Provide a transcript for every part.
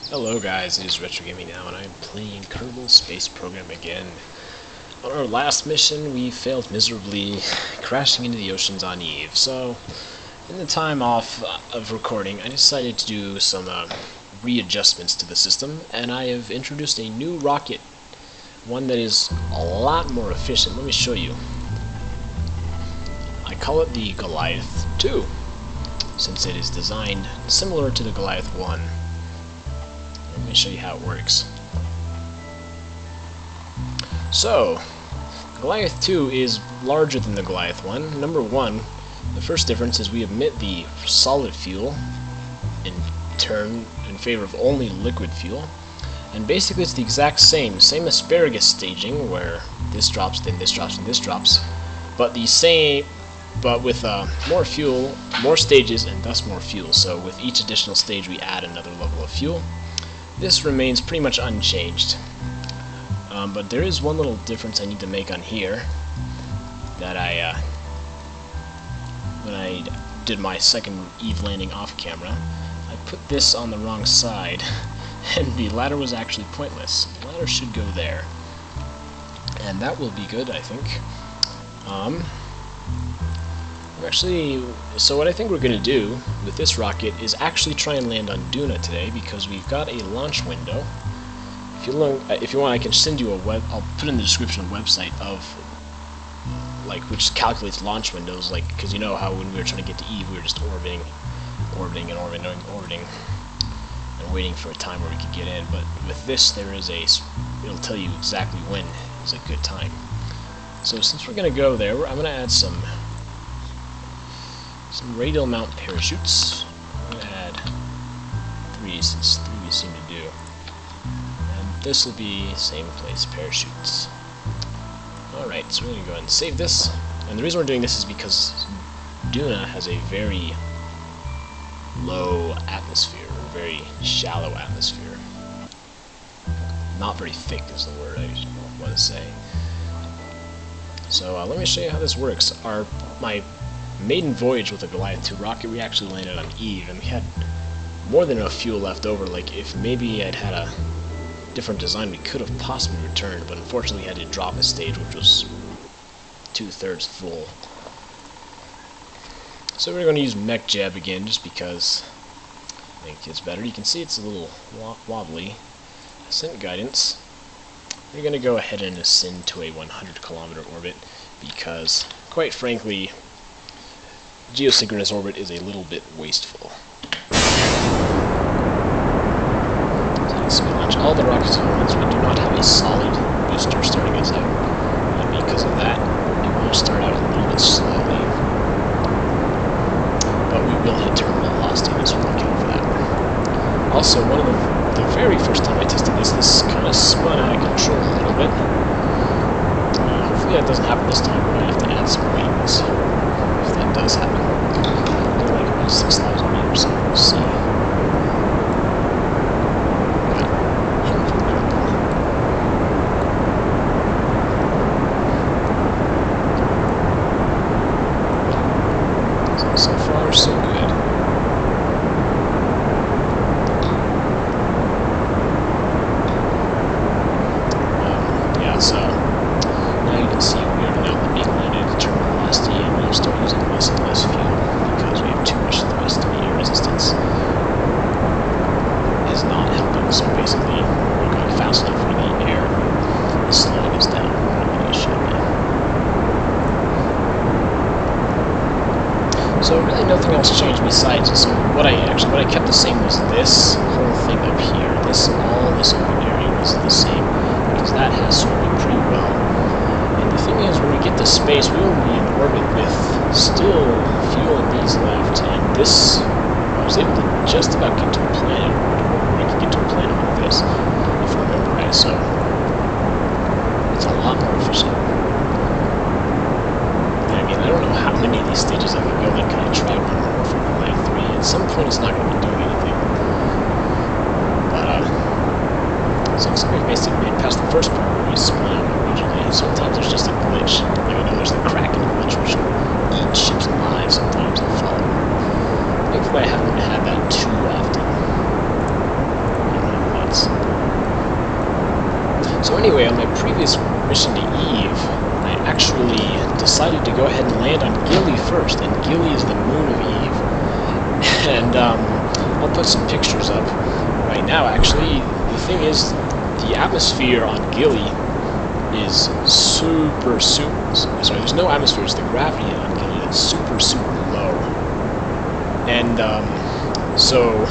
Hello guys, it is RetroGamingNow and I'm playing Kerbal Space Program again. On our last mission we failed miserably, crashing into the oceans on Eve. So, in the time off of recording, I decided to do some readjustments to the system, and I have introduced a new rocket. One that is a lot more efficient. Let me show you. I call it the Goliath II, since it is designed similar to the Goliath I. Let me show you how it works. So, Goliath 2 is larger than the Goliath 1. Number one, the first difference is we omit the solid fuel in turn in favor of only liquid fuel. And basically it's the exact same asparagus staging where this drops, then this drops, and this drops. But with more fuel, more stages, and thus more fuel. So with each additional stage we add another level of fuel. This remains pretty much unchanged, but there is one little difference I need to make on here that when I did my second Eve landing off camera, I put this on the wrong side, and the ladder was actually pointless. The ladder should go there, and that will be good, I think. So what I think we're going to do with this rocket is actually try and land on Duna today, because we've got a launch window. If you want, I can send you I'll put in the description a website of which calculates launch windows, because you know how when we were trying to get to Eve, we were just orbiting, and waiting for a time where we could get in. But with this, it'll tell you exactly when is a good time. So since we're going to go there, I'm going to add some radial mount parachutes. I'm going to add 3, since 3 we seem to do. And this will be same place, parachutes. Alright, so we're going to go ahead and save this. And the reason we're doing this is because Duna has a very low atmosphere, or very shallow atmosphere. Not very thick is the word I want to say. So let me show you how this works. My maiden voyage with the Goliath II rocket, we actually landed on Eve, and we had more than enough fuel left over. If maybe I'd had a different design, we could have possibly returned, but unfortunately we had to drop a stage which was 2/3 full. So we're going to use MechJeb again, just because I think it's better. You can see it's a little wobbly. Ascent guidance. We're going to go ahead and ascend to a 100-kilometer orbit, because, quite frankly, geosynchronous orbit is a little bit wasteful. So we launch all the rockets at once. We do not have a solid booster starting us out, and because of that, it will start out a little bit slowly. But we will hit terminal velocity, so we'll account for that. Also, the very first time I tested this kind of spun out of control a little bit. Hopefully that doesn't happen this time. We're going to have to add some wings if that does happen. Like about 6,000 meters, so we'll see. So far, so good. So now you can see we are now being landed at terminal velocity, and we'll start using less and less fuel because we have too much thrust, and the air resistance is not helping. So basically, we're going fast enough where the air is slowing us down. It should be. So really nothing else changed besides. So what I kept the same was this whole thing up here. All this open area was the same, because that has sorted pretty well. And the thing is, when we get to space, we will be in orbit with still fuel and these left, and this, I was able to just about get to a planet, or I could get to a planet with this, if I remember right, so it's a lot more efficient. I mean, I don't know how many of these stages I could go, and kind of try one more for Goliath 3. At some point it's not going to be doing anything. But, since we've basically made past the first part where we spun out originally, sometimes there's just a glitch. I know there's the Kraken glitch, which eats ships alive sometimes and follow. Thankfully I haven't had that too often. So anyway, on my previous mission to Eve, I actually decided to go ahead and land on Gili first, and Gili is the moon of Eve. And I'll put some pictures up right now. Actually, the thing is, the atmosphere on Gili is super, sorry, there's no atmosphere, it's the gravity on Gili that's super, super low. And so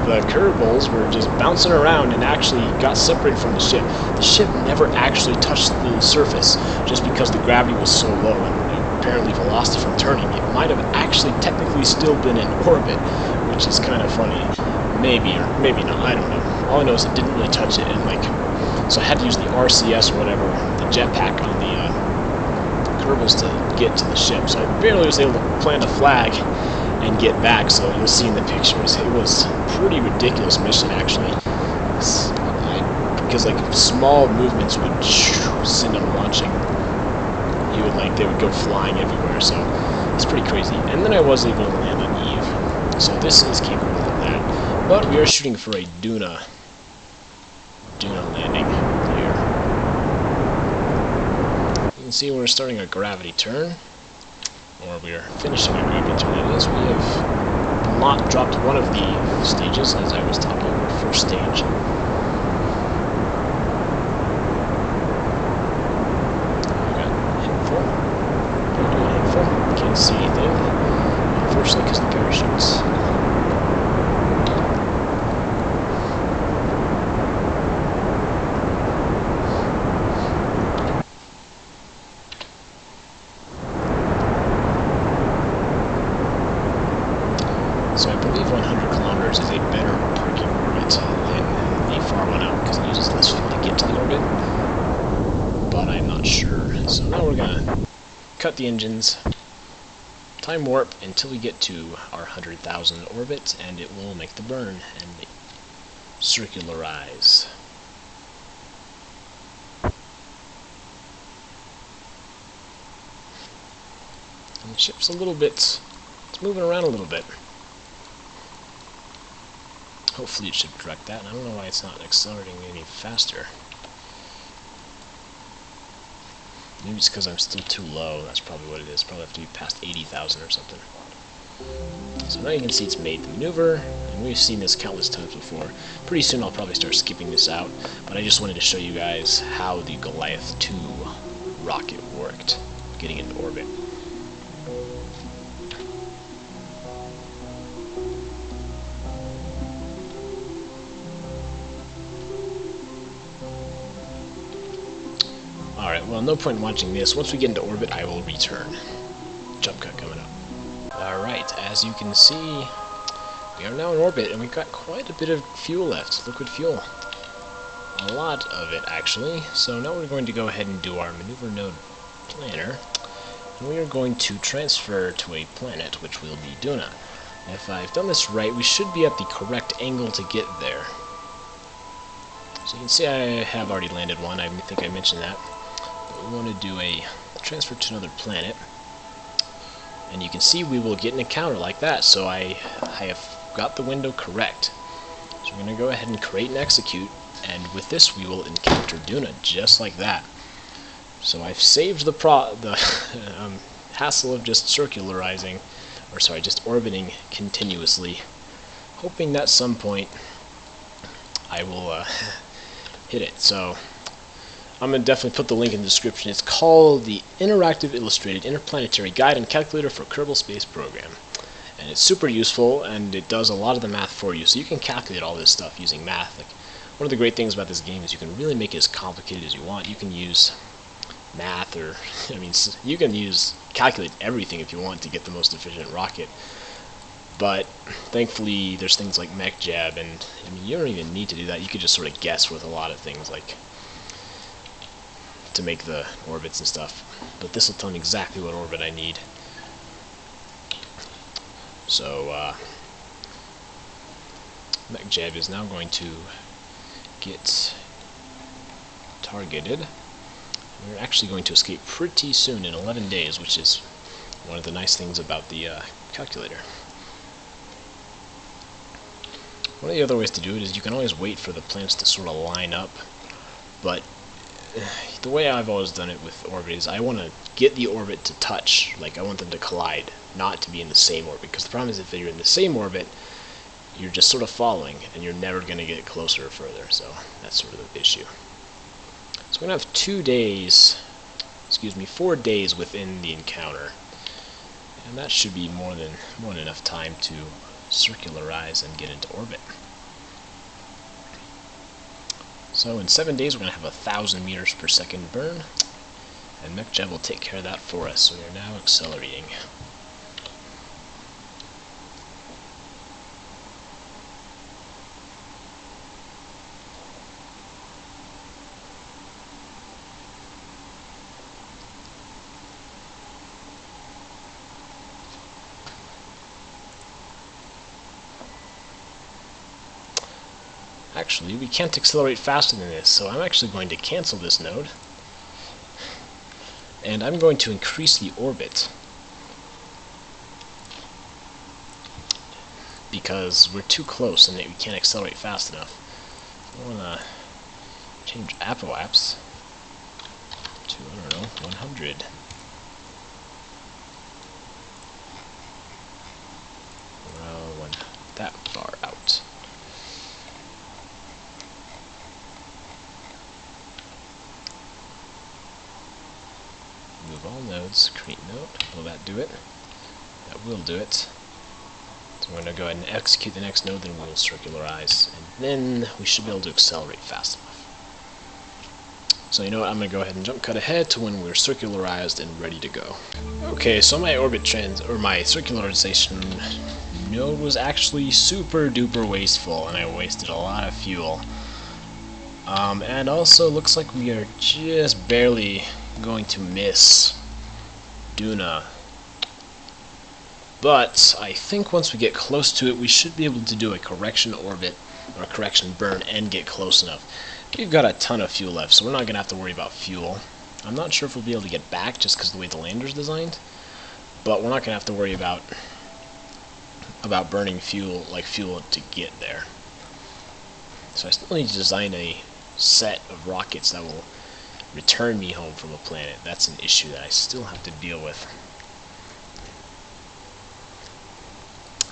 the Kerbals were just bouncing around and actually got separated from the ship. The ship never actually touched the surface just because the gravity was so low and apparently velocity from turning. It might have actually technically still been in orbit, which is kind of funny. Maybe or maybe not, I don't know. All I know is it didn't really touch it, and so I had to use the RCS or whatever, the jetpack on the Kerbals to get to the ship. So I barely was able to plant a flag and get back, so you'll see in the pictures. It was a pretty ridiculous mission, actually. Because like small movements would send them launching. They would go flying everywhere, so it's pretty crazy. And then I was able to land on Eve. So this is capable of that. But we are shooting for a Duna landing here. You can see we're starting a gravity turn. Or we are finishing a gravity turn. That is, we have dropped one of the stages, as I was talking about, first stage. Can't see anything, unfortunately, because the parachutes. So I believe 100 kilometers is a better parking orbit than the far one out, because it uses less fuel to get to the orbit. But I'm not sure. So now we're gonna cut the engines, time warp until we get to our 100,000 orbit, and it will make the burn and circularize. And the ship's a little bit, it's moving around a little bit. Hopefully it should correct that, and I don't know why it's not accelerating any faster. Maybe it's because I'm still too low. That's probably what it is. Probably have to be past 80,000 or something. So now you can see it's made the maneuver, and we've seen this countless times before. Pretty soon I'll probably start skipping this out, but I just wanted to show you guys how the Goliath II rocket worked, getting into orbit. Alright, well, no point in watching this. Once we get into orbit, I will return. Jump cut coming up. Alright, as you can see, we are now in orbit, and we've got quite a bit of fuel left, liquid fuel. A lot of it, actually. So now we're going to go ahead and do our maneuver node planner, and we are going to transfer to a planet, which will be Duna. If I've done this right, we should be at the correct angle to get there. So you can see I have already landed one. I think I mentioned that. But we want to do a transfer to another planet. And you can see we will get an encounter like that. So I have got the window correct. So we're going to go ahead and create and execute. And with this, we will encounter Duna just like that. So I've saved the hassle of just circularizing, or sorry, just orbiting continuously, hoping that at some point I will hit it. So I'm going to definitely put the link in the description. It's called the Interactive Illustrated Interplanetary Guide and Calculator for Kerbal Space Program. And it's super useful, and it does a lot of the math for you. So you can calculate all this stuff using math. Like, one of the great things about this game is you can really make it as complicated as you want. You can use math, or I mean, you can calculate everything if you want to get the most efficient rocket. But thankfully, there's things like MechJeb, and I mean, you don't even need to do that. You could just sort of guess with a lot of things, like to make the orbits and stuff. But this will tell me exactly what orbit I need. So MechJeb is now going to get targeted. We're actually going to escape pretty soon, in 11 days, which is one of the nice things about the calculator. One of the other ways to do it is you can always wait for the planets to sort of line up but the way I've always done it with orbit is I want to get the orbit to touch, like I want them to collide, not to be in the same orbit, because the problem is if you're in the same orbit, you're just sort of following, and you're never going to get closer or further, so that's sort of the issue. So we're going to have 4 days within the encounter, and that should be more than enough time to circularize and get into orbit. So in 7 days we're going to have 1,000 meters per second burn, and MechJeb will take care of that for us, so we are now accelerating. Actually, we can't accelerate faster than this, so I'm actually going to cancel this node, and I'm going to increase the orbit, because we're too close and we can't accelerate fast enough. I want to change apoapps to, I don't know, 100. Well, when that far out. Move all nodes, create node. Will that do it? That will do it. So we're going to go ahead and execute the next node, then we'll circularize, and then we should be able to accelerate fast enough. So you know what, I'm going to go ahead and jump cut ahead to when we're circularized and ready to go. Okay, so my my circularization node was actually super duper wasteful, and I wasted a lot of fuel. And also looks like we are just barely going to miss Duna. But I think once we get close to it, we should be able to do a correction orbit or a correction burn and get close enough. We've got a ton of fuel left, so we're not going to have to worry about fuel. I'm not sure if we'll be able to get back just because of the way the lander's designed, but we're not going to have to worry about burning fuel to get there. So I still need to design a set of rockets that will return me home from a planet. That's an issue that I still have to deal with.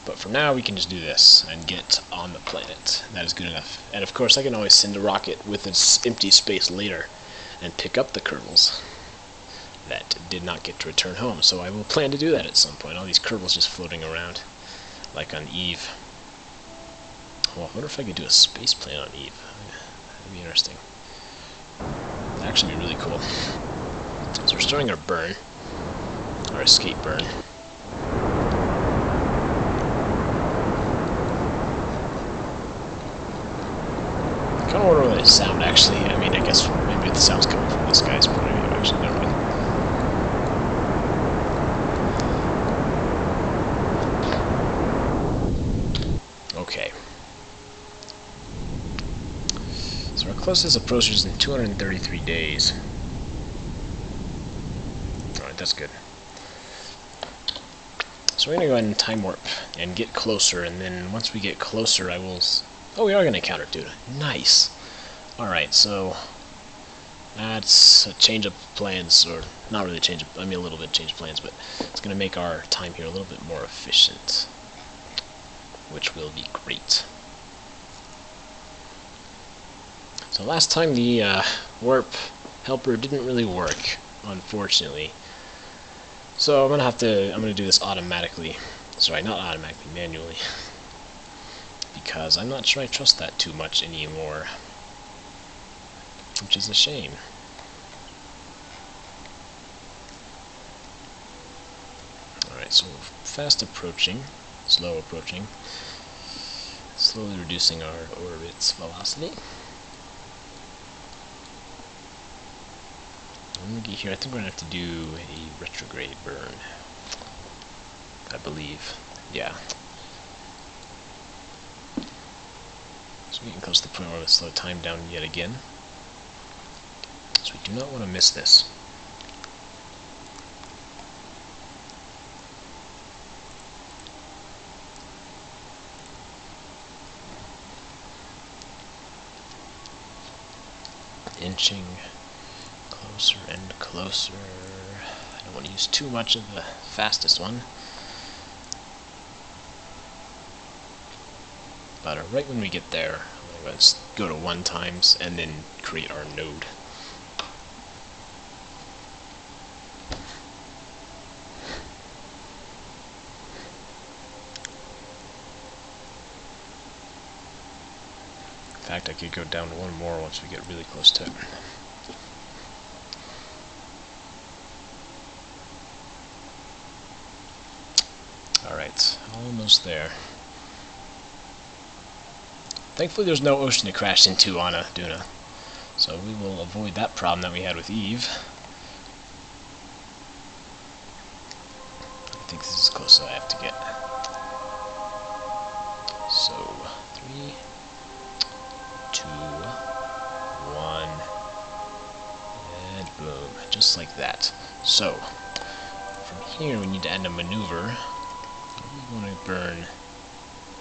But for now, we can just do this and get on the planet. That is good enough. And of course, I can always send a rocket with its empty space later and pick up the Kerbals that did not get to return home. So I will plan to do that at some point. All these Kerbals just floating around, like on Eve. Well, I wonder if I could do a space plane on Eve. That'd be interesting. That'd actually be really cool. So we're starting our burn, our escape burn. I kind of wonder where they sound, actually. I mean, I guess maybe the sound's coming from this guy's point of view, actually. Never mind. Okay. So our closest approach is in 233 days. Alright, that's good. So we're going to go ahead and time warp and get closer, and then once we get closer, I will... Oh, we are going to encounter Duna. Nice. Alright, so that's a change of plans, or not really change of, I mean a little bit change of plans, but it's going to make our time here a little bit more efficient, which will be great. So last time the warp helper didn't really work, unfortunately. So I'm going to do this automatically. Sorry, not automatically, manually. Because I'm not sure I trust that too much anymore, which is a shame. Alright, so fast approaching, slow approaching, slowly reducing our orbit's velocity. Let me get here. I think we're going to have to do a retrograde burn, I believe. Yeah. So we can close to the point where we slow time down yet again. So we do not want to miss this. inching closer and closer. I don't want to use too much of the fastest one. But right when we get there, let's go to 1 times and then create our node. In fact, I could go down to 1 more once we get really close to it. Alright, almost there. Thankfully there's no ocean to crash into on a Duna, so we will avoid that problem that we had with Eve. I think this is as close as I have to get. So, 3, 2, 1, and boom, just like that. So, from here we need to add a maneuver. We want to burn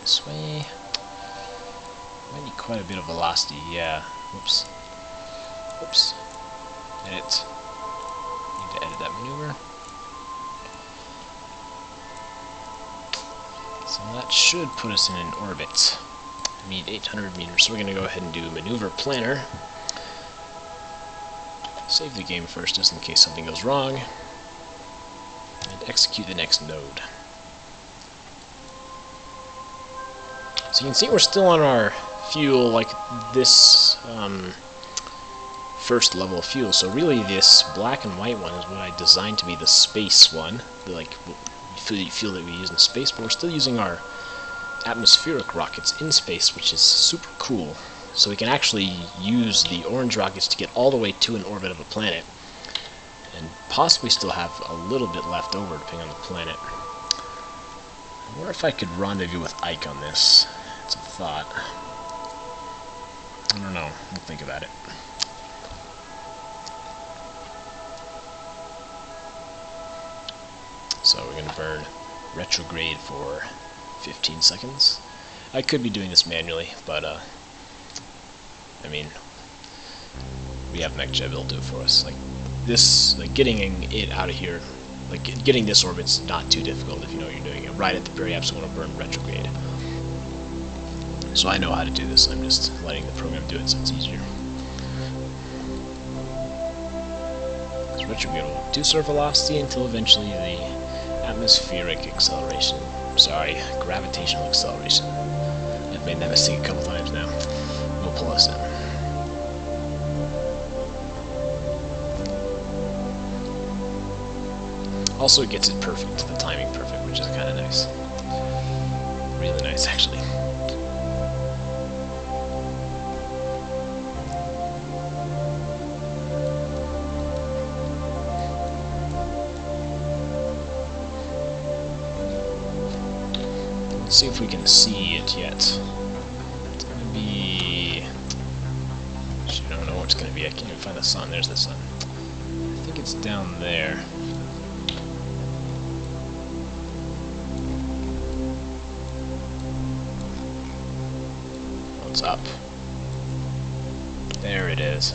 this way. Might need quite a bit of velocity, yeah. Whoops. Whoops. Edit. Need to edit that maneuver. So that should put us in an orbit. We need 800 meters, so we're going to go ahead and do maneuver planner. Save the game first, just in case something goes wrong. And execute the next node. So you can see we're still on our fuel, like this first level of fuel. So really this black and white one is what I designed to be the space one, the like fuel that we use in space, but we're still using our atmospheric rockets in space, which is super cool. So we can actually use the orange rockets to get all the way to an orbit of a planet, and possibly still have a little bit left over depending on the planet. I wonder if I could rendezvous with Ike on this. It's a thought. I don't know. We'll think about it. So we're going to burn retrograde for 15 seconds. I could be doing this manually, but I mean, we have MechJeb, it'll do it for us. Like this, like getting it out of here, like getting this orbit's not too difficult if you know what you're doing. Right at the very absolute, I want to burn retrograde. So I know how to do this. I'm just letting the program do it so it's easier. So retrograde will reduce our velocity until eventually the atmospheric acceleration. Sorry, gravitational acceleration. I've made that mistake a couple times now. Will pull us in. Also, it gets it perfect, the timing perfect, which is kind of nice. Really nice, actually. Let's see if we can see it yet. It's going to be... Shoot, I don't know what it's going to be. I can't even find the sun. There's the sun. I think it's down there. It's up. There it is.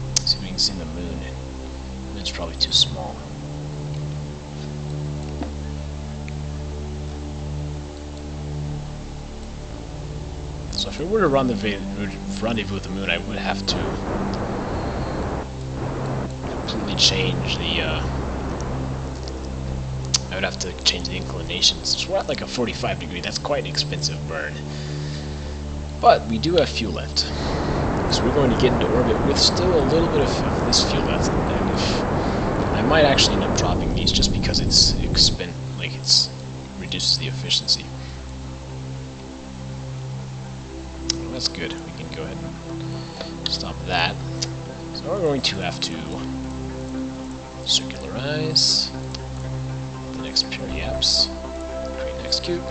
Let's see if we can see the moon. It's probably too small. So if I were to rendezvous with the moon, I would have to completely change the I would have to change the inclinations. So we're at like a 45 degree. That's quite an expensive burn. But we do have fuel left. So we're going to get into orbit with still a little bit of this fuel left. And if I might actually end up dropping these just because it's reduces the efficiency. Well, that's good. We can go ahead and stop that. So we're going to have to circularize. Next apps, create and execute.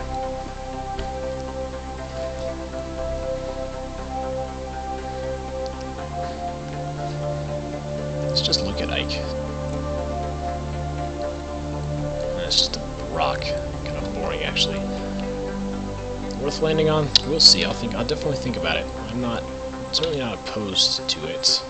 Let's just look at Ike. That's just a rock, kind of boring actually. Worth landing on? We'll see. I'll definitely think about it. I'm not certainly not opposed to it.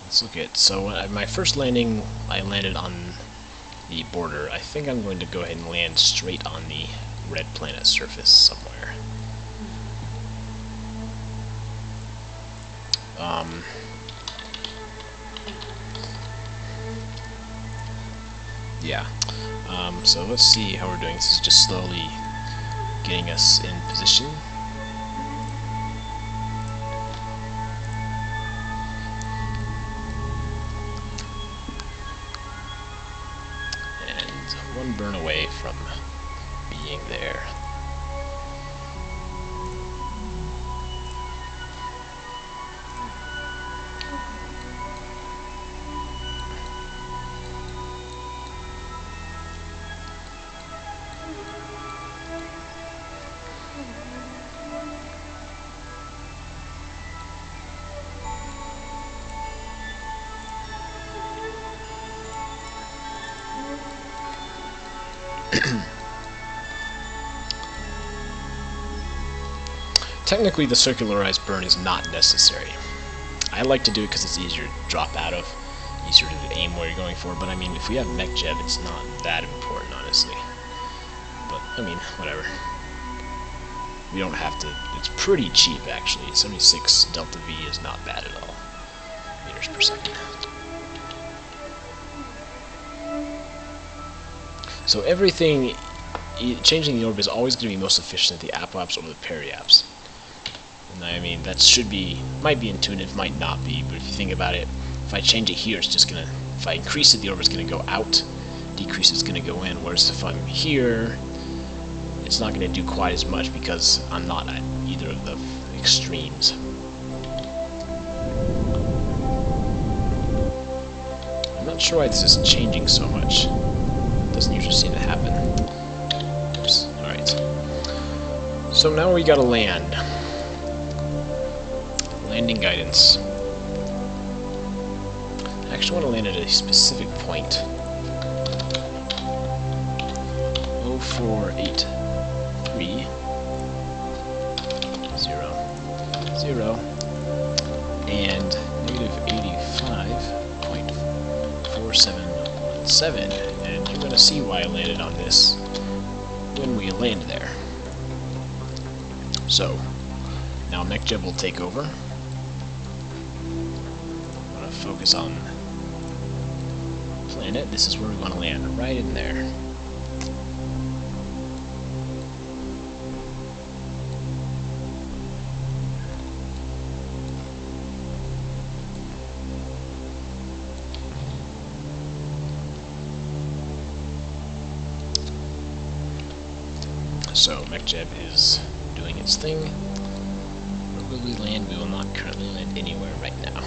Let's look at, so my first landing, I landed on the border. I think I'm going to go ahead and land straight on the red planet surface somewhere. Yeah. So let's see how we're doing. This is just slowly getting us in position. And one burn away from being there. Technically, the circularized burn is not necessary. I like to do it because it's easier to drop out of, easier to aim where you're going for, but I mean, if we have MechJeb, it's not that important, honestly. But, I mean, whatever. We don't have to, it's pretty cheap, actually. 76 Delta V is not bad at all. Meters per second. So everything, changing the orbit is always going to be most efficient at the apoapse or the periapse. And I mean, that should be, might be intuitive, might not be, but if you think about it, if I change it here, it's just going to, if I increase it, the orbit's going to go out, decrease it's going to go in, whereas if I'm here, it's not going to do quite as much because I'm not at either of the extremes. I'm not sure why this is changing so much. It doesn't usually seem to happen. Oops. Alright. So now we gotta land. Landing guidance. I actually want to land at a specific point. 0483 0 0 and -85.4717, and you're going to see why I landed on this when we land there. So now MechJeb will take over. I'm going to focus on planet. This is where we want to land, right in there. So MechJeb is doing its thing. Where will we land? We will not currently land anywhere right now.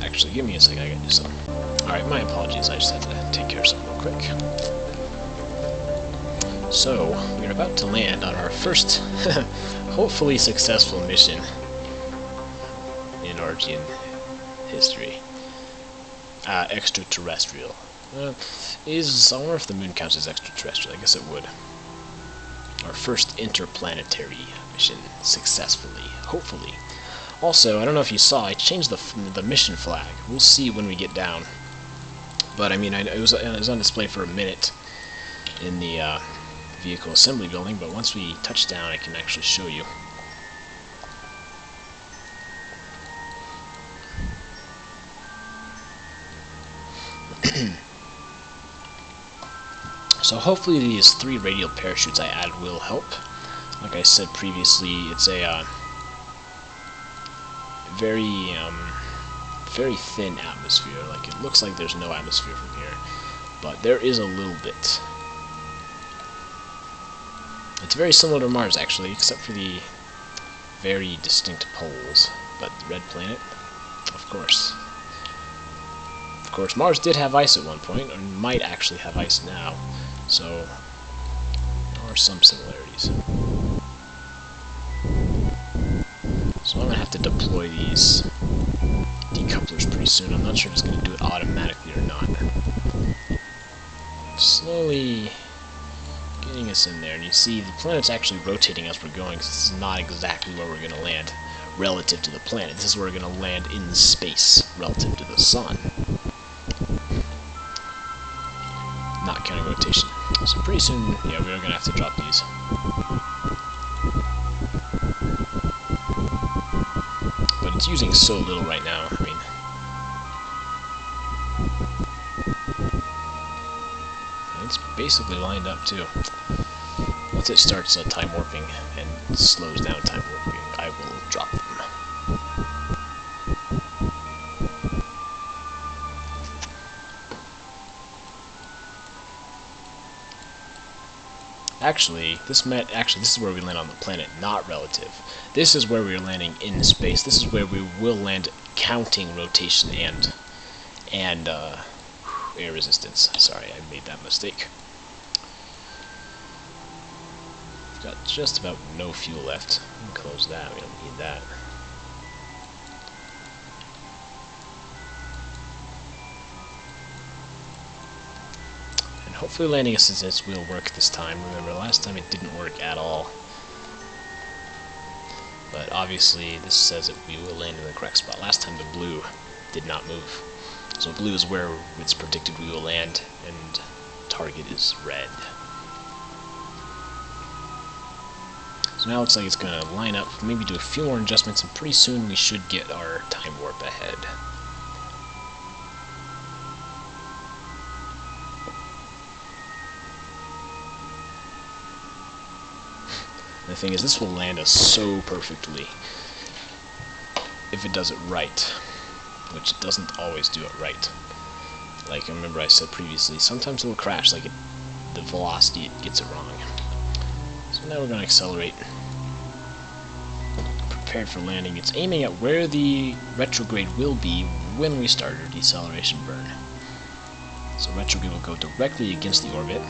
Actually, give me a second, I gotta do something. Alright, my apologies, I just had to take care of something real quick. So, we're about to land on our first, hopefully successful mission in Argentine history. Extraterrestrial. I wonder if the moon counts as extraterrestrial. I guess it would. Our first interplanetary mission successfully, hopefully. Also, I don't know if you saw, I changed the mission flag. We'll see when we get down. But I mean, it was on display for a minute in the vehicle assembly building, but once we touch down, I can actually show you. So hopefully these 3 radial parachutes I added will help. Like I said previously, it's a very thin atmosphere. Like, it looks like there's no atmosphere from here, but there is a little bit. It's very similar to Mars, actually, except for the very distinct poles. But the red planet, of course. Of course, Mars did have ice at one point, or might actually have ice now, so there are some similarities. So I'm going to have to deploy these decouplers pretty soon. I'm not sure if it's going to do it automatically or not. Slowly getting us in there, and you see the planet's actually rotating as we're going, because this is not exactly where we're going to land relative to the planet. This is where we're going to land in space relative to the sun. Not counting rotation. So pretty soon, yeah, we are going to have to drop these. But it's using so little right now. I mean, it's basically lined up too. Once it starts time warping and slows down time warping, I will drop them. Actually, this is where we land on the planet, not relative. This is where we're landing in space. This is where we will land counting rotation and air resistance. Sorry, I made that mistake. We've got just about no fuel left. We can close that. We don't need that. Hopefully landing assistance will work this time. Remember, last time it didn't work at all. But obviously, this says that we will land in the correct spot. Last time the blue did not move. So blue is where it's predicted we will land, and target is red. So now it looks like it's going to line up, maybe do a few more adjustments, and pretty soon we should get our time warp ahead. The thing is, this will land us so perfectly if it does it right, which it doesn't always do it right. Like, I remember I said previously, sometimes it will crash, like the velocity, it gets it wrong. So now we're going to accelerate. Prepared for landing. It's aiming at where the retrograde will be when we start our deceleration burn. So retrograde will go directly against the orbit.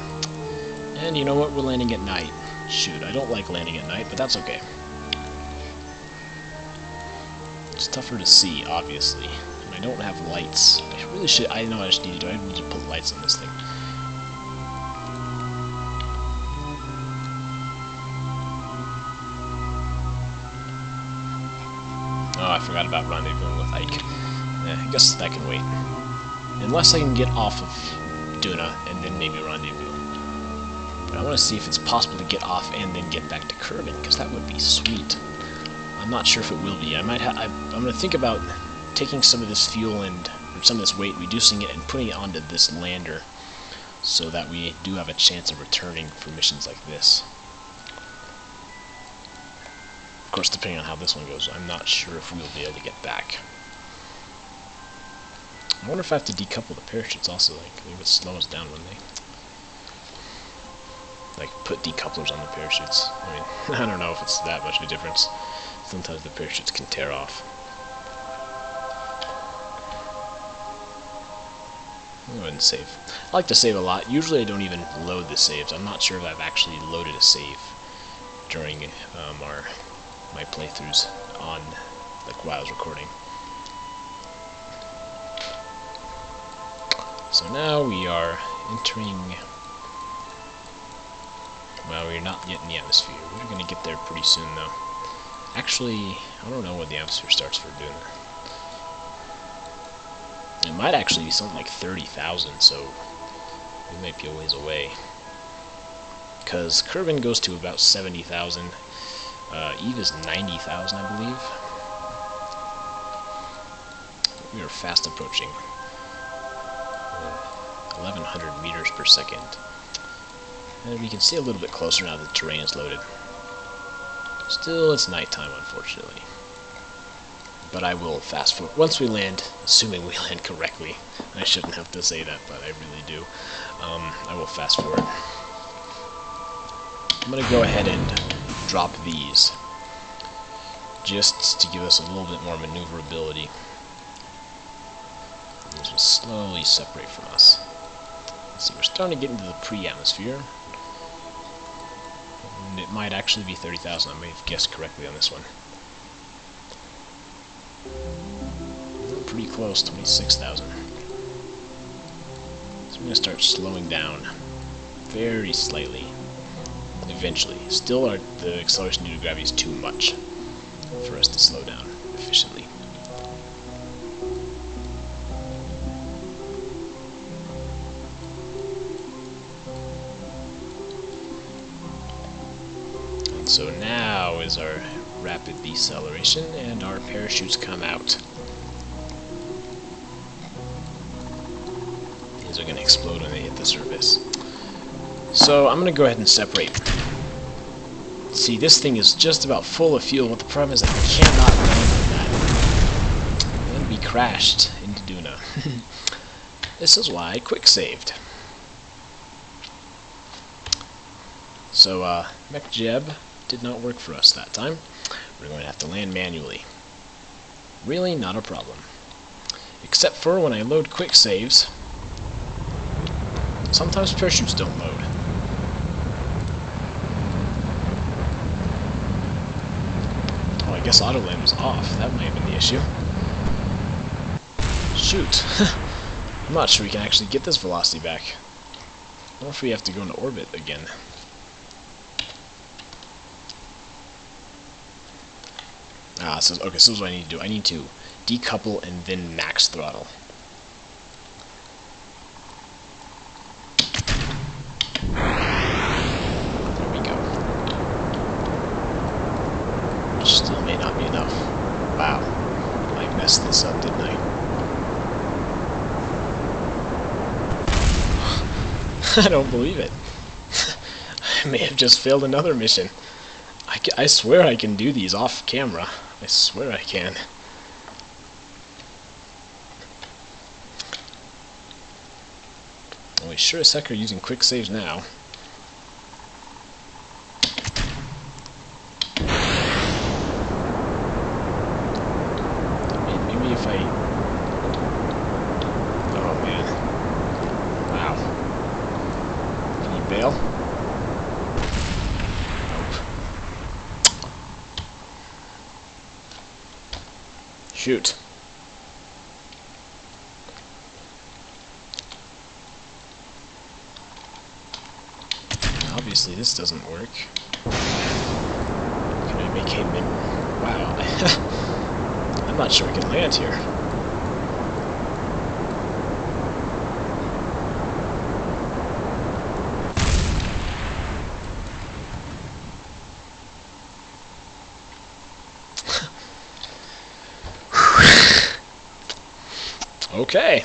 And you know what? We're landing at night. Shoot, I don't like landing at night, but that's okay. It's tougher to see, obviously. And I don't have lights. I really should. I know I just need to do. I need to put lights on this thing. Oh, I forgot about rendezvousing with Ike. I guess that can wait. Unless I can get off of Duna and then maybe rendezvous. But I want to see if it's possible to get off and then get back to Kerbal, because that would be sweet. I'm not sure if it will be. I'm going to think about taking some of this fuel and some of this weight, reducing it, and putting it onto this lander, so that we do have a chance of returning for missions like this. Of course, depending on how this one goes, I'm not sure if we will be able to get back. I wonder if I have to decouple the parachutes also. Like, they would slow us down, wouldn't they? Like, put decouplers on the parachutes. I mean, I don't know if it's that much of a difference. Sometimes the parachutes can tear off. I'll go ahead and save. I like to save a lot. Usually I don't even load the saves. I'm not sure if I've actually loaded a save during my playthroughs on, like, while I was recording. So now we are entering. Well, we're not yet in the atmosphere. We're going to get there pretty soon, though. Actually, I don't know when the atmosphere starts for Duna. It might actually be something like 30,000, so we might be a ways away. Because Kerbal goes to about 70,000. Eve is 90,000, I believe. We are fast approaching. 1,100 meters per second. And we can see a little bit closer now that the terrain is loaded. Still, it's nighttime, unfortunately. But I will fast forward. Once we land, assuming we land correctly, I shouldn't have to say that, but I really do, I will fast forward. I'm going to go ahead and drop these, just to give us a little bit more maneuverability. These will slowly separate from us. Let's see, we're starting to get into the pre-atmosphere. And it might actually be 30,000. I may have guessed correctly on this one. pretty close, 26,000. So I'm going to start slowing down very slightly. Eventually. Still, the acceleration due to gravity is too much for us to slow down efficiently. And so now is our rapid deceleration, and our parachutes come out. These are going to explode when they hit the surface. So I'm going to go ahead and separate. See, this thing is just about full of fuel, but the problem is I cannot land on that. I'm going to be crashed into Duna. This is why I quick-saved. So, MechJeb did not work for us that time. We're going to have to land manually. Really not a problem. Except for when I load quick saves, sometimes parachutes don't load. Oh, I guess auto land was off. That might have been the issue. Shoot. I'm not sure we can actually get this velocity back. I wonder if we have to go into orbit again. So, okay, so this is what I need to do. I need to decouple and then max throttle. There we go. Which still may not be enough. Wow. I messed this up, didn't I? I don't believe it. I may have just failed another mission. I swear I can do these off camera. I swear I can. Well, we sure as heck are using quick saves now. Maybe if I... Oh man. Wow. Can you bail? Shoot. Obviously this doesn't work. Can I make him in? Wow. I'm not sure we can land here. Okay.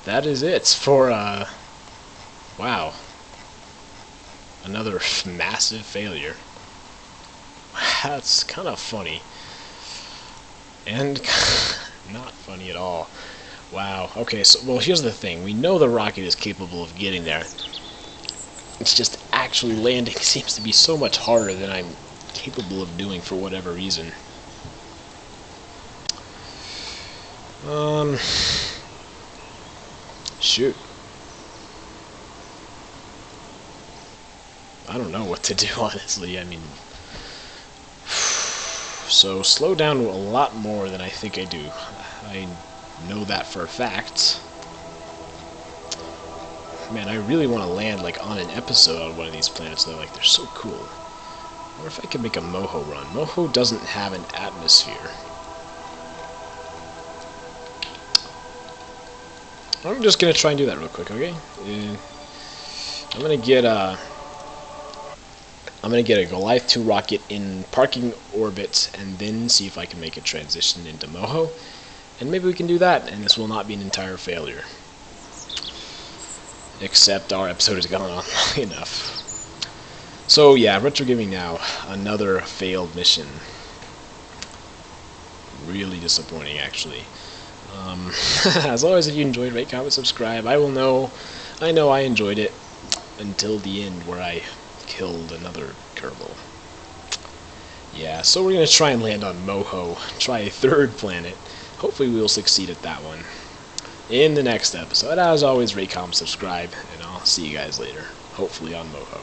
That is it for, wow. Another massive failure. That's kind of funny. And not funny at all. Wow. Okay, so, well, here's the thing. We know the rocket is capable of getting there. It's just actually landing seems to be so much harder than I'm capable of doing for whatever reason. Shoot. I don't know what to do, honestly. I mean... So, slow down a lot more than I think I do. I know that for a fact. Man, I really want to land, like, on an episode on one of these planets, though. Like, they're so cool. I wonder if I can make a Moho run. Moho doesn't have an atmosphere. I'm just gonna try and do that real quick, okay? I'm gonna get a Goliath II rocket in parking orbit, and then see if I can make a transition into Moho, and maybe we can do that, and this will not be an entire failure. Except our episode has gone on long enough. So yeah, RetroGamingNow, another failed mission. Really disappointing, actually. As always, if you enjoyed, rate, comment, subscribe. I know I enjoyed it until the end where I killed another Kerbal. Yeah, so we're going to try and land on Moho, try a third planet. Hopefully we will succeed at that one in the next episode. As always, rate, comment, subscribe, and I'll see you guys later, hopefully on Moho.